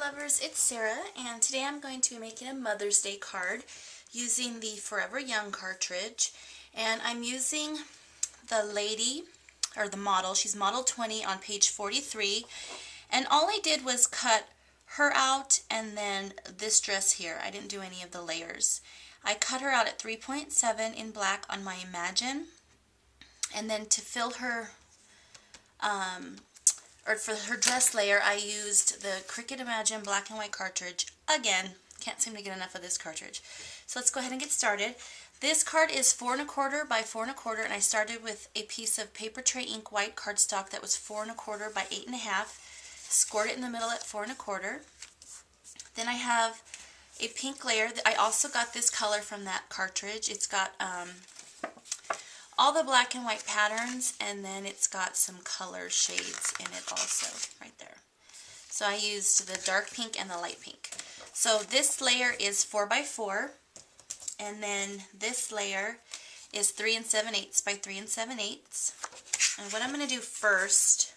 lovers, it's Sarah, and today I'm going to be making a Mother's Day card using the Forever Young cartridge. And I'm using the lady, or the model, she's model 20 on page 43. And all I did was cut her out and then this dress here. I didn't do any of the layers. I cut her out at 3.7 in black on my Imagine. And then to fill her, or for her dress layer, I used the Cricut Imagine black and white cartridge. Again, can't seem to get enough of this cartridge. So let's go ahead and get started. This card is 4 1/4 by 4 1/4, and I started with a piece of paper tray ink white cardstock that was 4 1/4 by 8 1/2. Scored it in the middle at 4 1/4. Then I have a pink layer. I also got this color from that cartridge. It's got all the black and white patterns, and then it's got some color shades in it also, right there. So I used the dark pink and the light pink. So this layer is 4 by 4, and then this layer is 3 7/8 by 3 7/8. And what I'm going to do first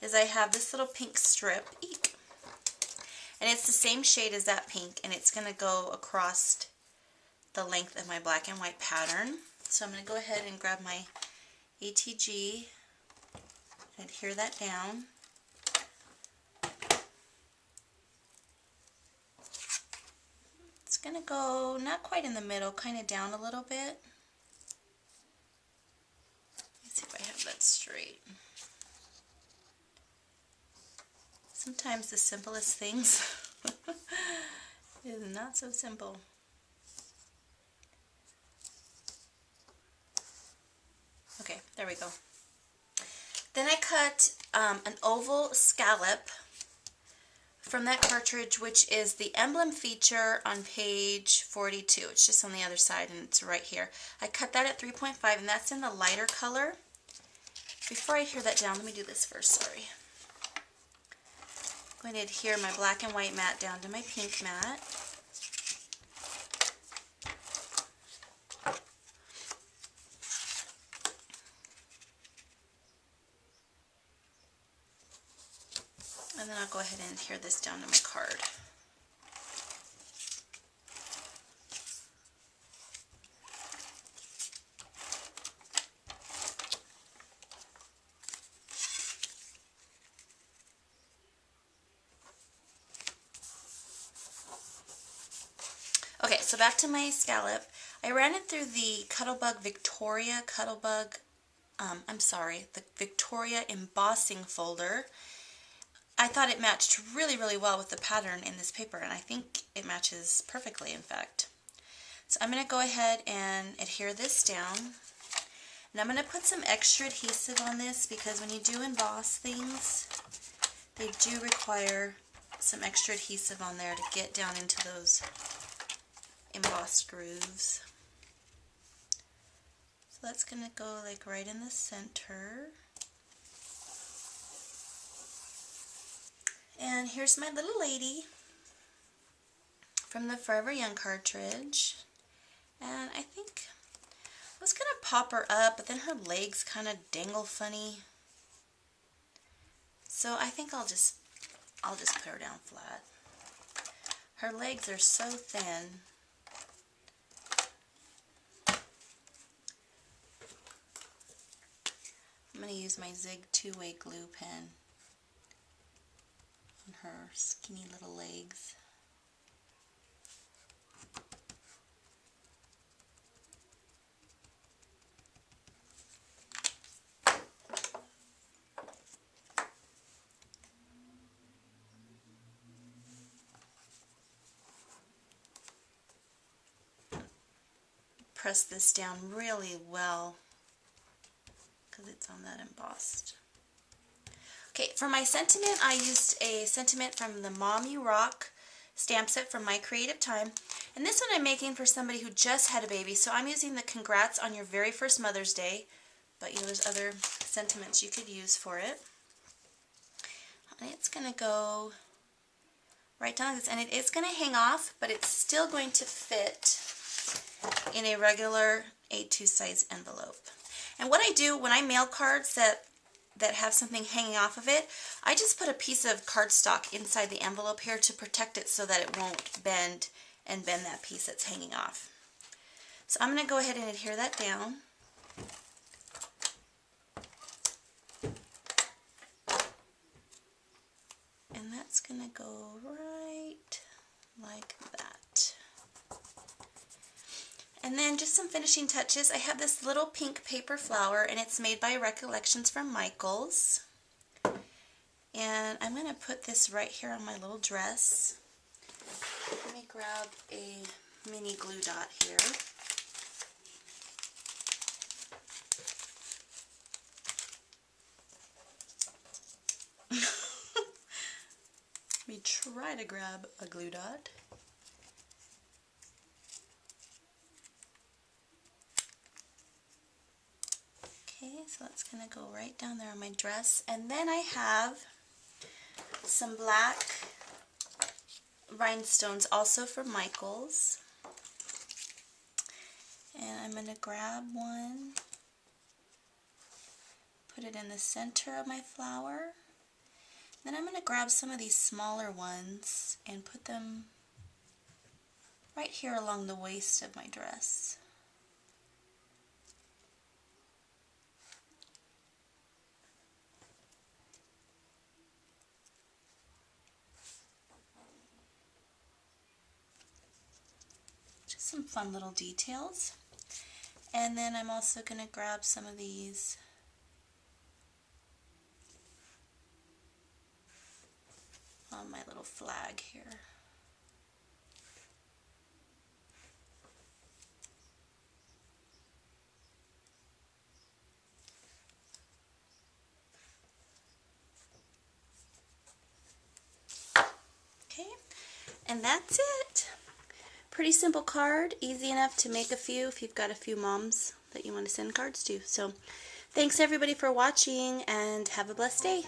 is I have this little pink strip, and it's the same shade as that pink, and it's going to go across the length of my black and white pattern. So I'm going to go ahead and grab my ATG and adhere that down. It's going to go not quite in the middle, kind of down a little bit. Let's see if I have that straight. Sometimes the simplest things is not so simple. Okay, there we go. Then I cut an oval scallop from that cartridge, which is the emblem feature on page 42. It's just on the other side, and it's right here. I cut that at 3.5, and that's in the lighter color. Before I adhere that down, let me do this first, sorry. I'm going to adhere my black and white mat down to my pink mat. And then I'll go ahead and adhere this down to my card. Okay, so back to my scallop. I ran it through the the Victoria embossing folder. I thought it matched really, really well with the pattern in this paper, and I think it matches perfectly, in fact. So I'm going to go ahead and adhere this down. And I'm going to put some extra adhesive on this because when you do emboss things, they do require some extra adhesive on there to get down into those embossed grooves. So that's going to go like right in the center. And here's my little lady from the Forever Young cartridge. And I think I was going to pop her up, but then her legs kind of dangle funny. So I think I'll just put her down flat. Her legs are so thin. I'm going to use my Zig 2-way glue pen on her skinny little legs. Press this down really well because it's on that embossed. Okay, for my sentiment, I used a sentiment from the Mom You Rock stamp set from My Creative Time. And this one I'm making for somebody who just had a baby, so I'm using the Congrats on Your Very First Mother's Day, but there's other sentiments you could use for it. And it's going to go right down like this, and it is going to hang off, but it's still going to fit in a regular A2 size envelope. And what I do when I mail cards that that have something hanging off of it, I just put a piece of cardstock inside the envelope here to protect it so that it won't bend and bend that piece that's hanging off. So I'm going to go ahead and adhere that down. And that's going to go right like that. And then just some finishing touches. I have this little pink paper flower, and it's made by Recollections from Michaels. And I'm going to put this right here on my little dress. Let me grab a mini glue dot here. Let me try to grab a glue dot. Okay, so that's going to go right down there on my dress. And then I have some black rhinestones, also from Michaels. And I'm going to grab one, put it in the center of my flower. Then I'm going to grab some of these smaller ones and put them right here along the waist of my dress. Just some fun little details. And then I'm also going to grab some of these on my little flag here. Okay, and that's it. Pretty simple card, easy enough to make a few if you've got a few moms that you want to send cards to. So thanks everybody for watching, and have a blessed day.